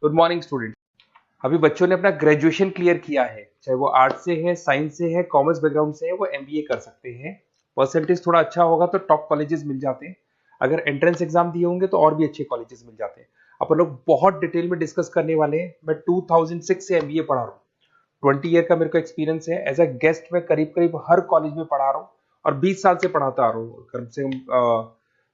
Good morning student. अभी बच्चों ने अपना ग्रेजुएशन क्लियर किया है, चाहे वो आर्ट्स से है, साइंस से है, कॉमर्स बैकग्राउंड से है, वो एमबीए कर सकते हैं। परसेंटेज थोड़ा अच्छा होगा तो टॉप कॉलेजेस मिल जाते हैं। अगर एंट्रेंस एग्जाम दिए होंगे तो और भी अच्छे कॉलेजेस मिल जाते हैं। अपन लोग बहुत डिटेल में डिस्कस करने वाले हैं। मैं 2006 से एमबीए पढ़ा रहा हूँ। 20 ईयर का मेरे को एक्सपीरियंस है। एज अ गेस्ट मैं करीब करीब हर कॉलेज में पढ़ा रहा हूँ और 20 साल से पढ़ाता आ रहा हूँ। कम से कम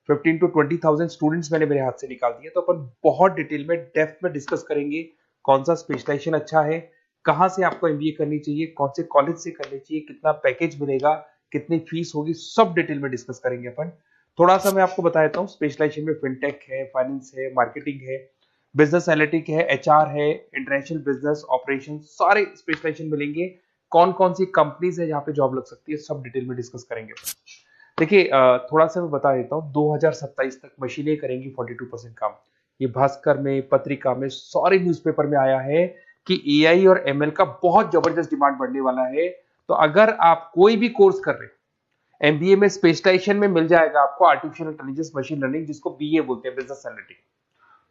15 to 20,000 स्टूडेंट्स मैंने मेरे हाथ से निकाल दिए। तो अपन बहुत डिटेल में डेप्थ में डिस्कस करेंगे कौन सा स्पेशलाइजेशन अच्छा है, कहाँ से आपको एमबीए करनी चाहिए, कौन से कॉलेज से करनी चाहिए, कितना पैकेज मिलेगा, कितनी फीस होगी, सब डिटेल में डिस्कस करेंगे अपन। थोड़ा सा मैं आपको बता देता हूँ। स्पेशलाइजेशन में फिनटेक है, फाइनेंस है, मार्केटिंग है, बिजनेस एनालिटिक है, एचआर है, इंटरनेशनल बिजनेस ऑपरेशन, सारे स्पेशलाइजेशन मिलेंगे। कौन कौन सी कंपनीज है जहाँ पे जॉब लग सकती है, सब डिटेल में डिस्कस करेंगे। देखिए, थोड़ा सा मैं बता देता हूँ। 2027 तक मशीनें करेंगी 42% काम। ये भास्कर में, पत्रिका में, सारे न्यूज़पेपर में आया है कि एआई और एमएल का बहुत जबरदस्त डिमांड बढ़ने वाला है। तो अगर आप कोई भी कोर्स कर रहे हैं, एमबीए में स्पेशलाइजेशन में मिल जाएगा आपको आर्टिफिशियल इंटेलिजेंस, मशीन लर्निंग, जिसको बीए बोलते हैं, बिजनेस एनालिटिक्स।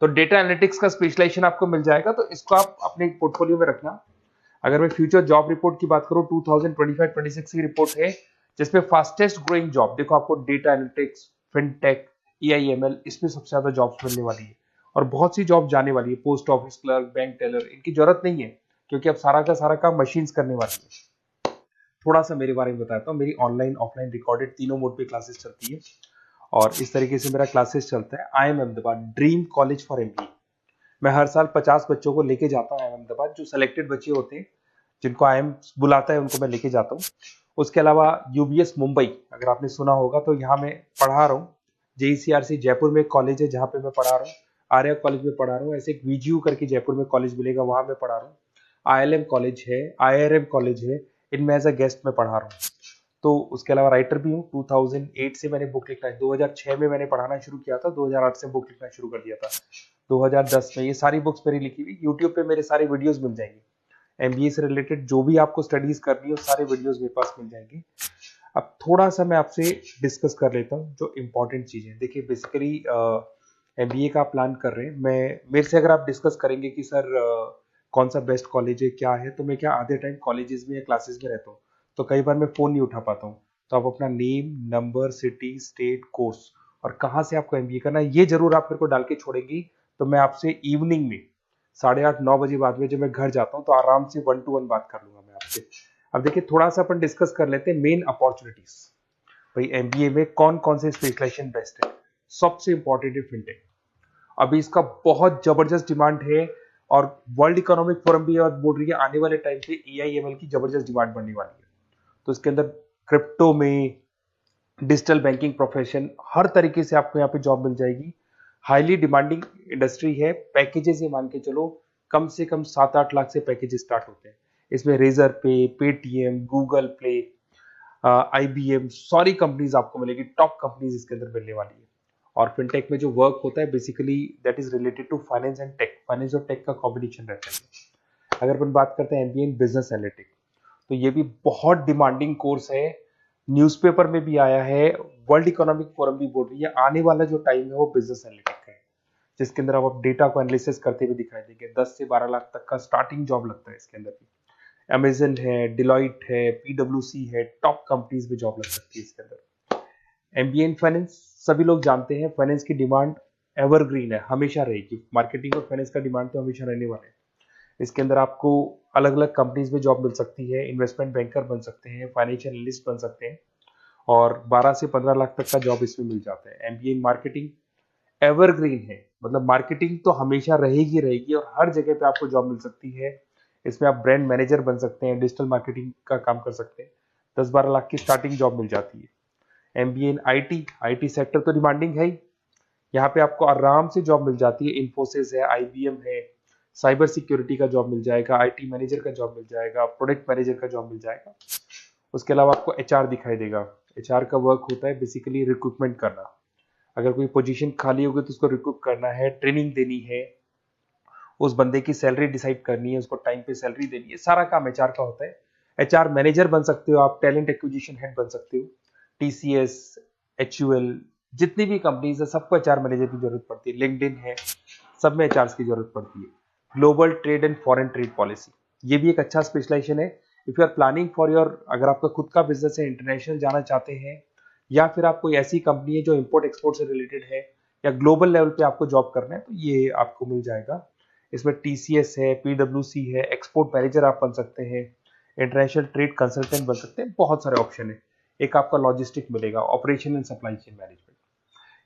तो डेटा एनालिटिक्स का स्पेशलाइजेशन आपको मिल जाएगा, तो इसको आप अपने पोर्टफोलियो में रखना। अगर मैं फ्यूचर जॉब रिपोर्ट की बात करूं, 2025-26 की रिपोर्ट है, जिसमें फास्टेस्ट ग्रोइंग जॉब देखो आपको डेटा एनालिटिक्स, फिनटेक, ईआईएमएल, इसमें सबसे ज्यादा जॉब्स मिलने वाली है। और बहुत सी जॉब जाने वाली है। Post office clerk, bank teller, इनकी जरूरत नहीं है क्योंकि अब सारा का सारा काम मशीन्स करने वाली है। थोड़ा सा मेरे बारे में बताता हूँ। मेरी ऑनलाइन ऑफलाइन रिकॉर्डेड तीनों मोड पे क्लासेस चलती है और इस तरीके से मेरा क्लासेस चलता है। I am Ahmedabad dream college for MBA. मैं हर साल 50 बच्चों को लेके जाता हूँ अहमदाबाद। जो सिलेक्टेड बच्चे होते हैं, जिनको आईएम बुलाता है, उनको मैं लेके जाता हूँ। उसके अलावा यूबीएस मुंबई, अगर आपने सुना होगा, तो यहाँ मैं पढ़ा रहा हूँ। जेईसीआरसी जयपुर में एक कॉलेज है जहाँ पे मैं पढ़ा रहा हूँ। आर्या कॉलेज में पढ़ा रहा हूँ। ऐसे एक वीजीयू करके जयपुर में कॉलेज मिलेगा, वहां मैं पढ़ा रहा हूँ। आईएलएम कॉलेज है, आईआरएम कॉलेज है, इनमें एज अ गेस्ट में पढ़ा रहा हूँ। तो उसके अलावा राइटर भी हूँ। 2008 से मैंने बुक लिखना है। 2006 में मैंने पढ़ाना शुरू किया था, 2008 से बुक लिखना शुरू कर दिया था। 2010 में ये सारी बुक्स मेरी लिखी हुई यूट्यूब पे मेरे सारे वीडियोस मिल जाएंगे। एमबीए से रिलेटेड जो भी आपको स्टडीज करनी है, सारे वीडियोस मेरे पास मिल जाएंगे। अब थोड़ा सा मैं आपसे डिस्कस कर लेता हूँ जो इंपॉर्टेंट चीजें। देखिए, बेसिकली एमबीए का प्लान कर रहे हैं, मैं मेरे से अगर आप डिस्कस करेंगे कि सर कौन सा बेस्ट कॉलेज है, क्या है, तो मैं क्या आधे टाइम कॉलेजेस में या क्लासेस में रहता हूँ, तो कई बार मैं फोन नहीं उठा पाता हूँ। तो आप अपना name, number, city, state, course और कहाँ से आपको एमबीए करना है, ये जरूर आप मेरे को डाल के छोड़ेंगी। तो मैं आपसे इवनिंग में 8:30-9 बजे बाद में जब मैं घर जाता हूँ, तो आराम से 1-to-1 बात कर लूंगा मैं आपसे। अब देखिए, थोड़ा सा अपन डिस्कस कर लेते हैं मेन अपॉर्चुनिटीज। भाई, एमबीए में कौन कौन से स्पेशलाइजेशन बेस्ट है। सबसे इंपॉर्टेंट है फिनटेक। अभी इसका बहुत जबरदस्त डिमांड है और वर्ल्ड इकोनॉमिक फोरम भी बोल रही है आने वाले टाइम पे एआईएमएल की जबरदस्त डिमांड बढ़ने वाली है। तो इसके अंदर क्रिप्टो में, डिजिटल बैंकिंग प्रोफेशन, हर तरीके से आपको यहाँ पे जॉब मिल जाएगी। हाईली डिमांडिंग इंडस्ट्री है। पैकेजेस ये मान के चलो, कम से कम 7-8 लाख से पैकेजेस स्टार्ट होते हैं। इसमें रेजर पे, पेटीएम, गूगल प्ले, आईबीएम, सारी कंपनीज आपको मिलेगी। टॉप कंपनीज इसके अंदर मिलने वाली है। और फिनटेक में जो वर्क होता है, basically that is related to finance and tech. Finance और टेक का कॉम्बिनेशन रहता है। अगर अपन बात करते हैं एमबीए इन बिजनेस एनालिटिक्स, तो ये भी बहुत डिमांडिंग कोर्स है। न्यूज़पेपर में भी आया है, वर्ल्ड इकोनॉमिक फोरम भी बोल रही है आने वाला जो टाइम है वो बिजनेस एनालिटिक्स का है, जिसके अंदर आप डेटा को एनालिसिस करते हुए दिखाई देंगे। 10 से 12 लाख तक का स्टार्टिंग जॉब लगता है इसके अंदर भी। अमेजन है, डिलॉइट है, पीडब्ल्यूसी है, टॉप कंपनीज में जॉब लग सकती है इसके अंदर। एमबीए इन फाइनेंस, सभी लोग जानते हैं फाइनेंस की डिमांड एवरग्रीन है, हमेशा रहेगी। मार्केटिंग और फाइनेंस का डिमांड तो हमेशा रहने वाला है। इसके अंदर आपको अलग अलग कंपनीज में जॉब मिल सकती है। इन्वेस्टमेंट बैंकर बन सकते हैं, फाइनेंशियल एनालिस्ट बन सकते हैं और 12 से 15 लाख तक का जॉब इसमें मिल जाता है। एमबीए इन मार्केटिंग एवरग्रीन है, मतलब मार्केटिंग तो हमेशा रहेगी रहेगी और हर जगह पे आपको जॉब मिल सकती है। इसमें आप ब्रांड मैनेजर बन सकते हैं, डिजिटल मार्केटिंग का काम कर सकते हैं। 10-12 लाख की स्टार्टिंग जॉब मिल जाती है। MBA in IT, IT sector तो डिमांडिंग है ही। यहाँ पे आपको आराम से जॉब मिल जाती है। इन्फोसिस है, आईबीएम है, साइबर सिक्योरिटी का जॉब मिल जाएगा, आईटी मैनेजर का जॉब मिल जाएगा, प्रोडक्ट मैनेजर का जॉब मिल जाएगा। उसके अलावा आपको एचआर दिखाई देगा। एचआर का वर्क होता है बेसिकली रिक्रूटमेंट करना। अगर कोई पोजीशन खाली होगी तो उसको रिक्रूट करना है, ट्रेनिंग देनी है, उस बंदे की सैलरी डिसाइड करनी है, उसको टाइम पे सैलरी देनी है, सारा काम एचआर का होता है। एचआर मैनेजर बन सकते हो आप, टैलेंट एक्विजिशन हेड बन सकते हो। टीसीएस, एचयूएल, जितनी भी कंपनीज है सबको एचआर मैनेजर की जरूरत पड़ती है। लिंक्डइन है, सब में एचआर की जरूरत पड़ती है। Global trade and foreign trade policy, ये भी एक अच्छा स्पेशलाइजेशन है। If you are planning for your, अगर आपका खुद का बिजनेस है, इंटरनेशनल जाना चाहते हैं, या फिर आप कोई ऐसी कंपनी है जो इंपोर्ट एक्सपोर्ट से रिलेटेड है, या ग्लोबल लेवल पे आपको जॉब करना है, तो ये आपको मिल जाएगा। इसमें टीसीएस है, पीडब्ल्यूसी है, एक्सपोर्ट मैनेजर आप बन सकते हैं, इंटरनेशनल ट्रेड कंसल्टेंट बन सकते हैं, बहुत सारे ऑप्शन है। एक आपका लॉजिस्टिक मिलेगा, operation and supply chain management.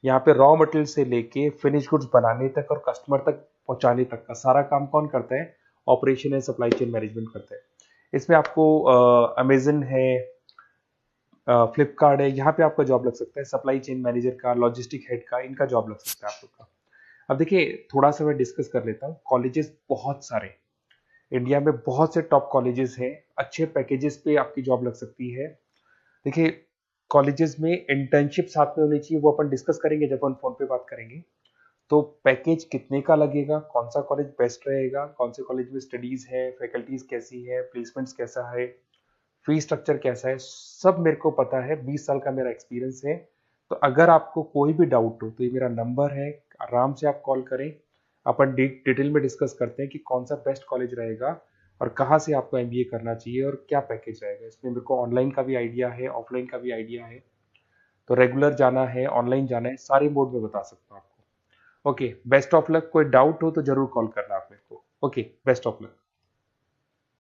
यहाँ पे रॉ मटेरियल से लेके फिनिश गुड्स बनाने तक और कस्टमर तक पहुंचाने तक का सारा काम कौन करता है? Operation and supply chain management करता है। इसमें आपको अमेजन है, फ्लिपकार्ट है, यहाँ पे आपका जॉब लग सकता है, सप्लाई चेन मैनेजर का, लॉजिस्टिक हेड का, इनका जॉब लग सकता है आप लोग का। अब देखिए, थोड़ा सा मैं डिस्कस कर लेता हूँ। कॉलेजेस बहुत सारे इंडिया में, बहुत से टॉप कॉलेजेस हैं, अच्छे पैकेजेस पे आपकी जॉब लग सकती है। देखिए, कॉलेजेस में इंटर्नशिप साथ में होनी चाहिए, वो अपन डिस्कस करेंगे जब अपन फोन पे बात करेंगे। तो पैकेज कितने का लगेगा, कौन सा कॉलेज बेस्ट रहेगा, कौन से कॉलेज में स्टडीज है, फैकल्टीज कैसी है, प्लेसमेंट्स कैसा है, फी स्ट्रक्चर कैसा है, सब मेरे को पता है, 20 साल का मेरा एक्सपीरियंस है। तो अगर आपको कोई भी डाउट हो तो ये मेरा नंबर है, आराम से आप कॉल करें। अपन डिटेल में डिस्कस करते हैं कि कौन सा बेस्ट कॉलेज रहेगा और कहाँ से आपको एमबीए करना चाहिए और क्या पैकेज रहेगा। इसमें मेरे को ऑनलाइन का भी आइडिया है, ऑफलाइन का भी आइडिया है, तो रेगुलर जाना है, ऑनलाइन जाना है, सारे मोड में बता सकता हूँ आपको। Okay, best of luck. कोई डाउट हो तो जरूर कॉल करना आप मेरे को। Okay, best of luck.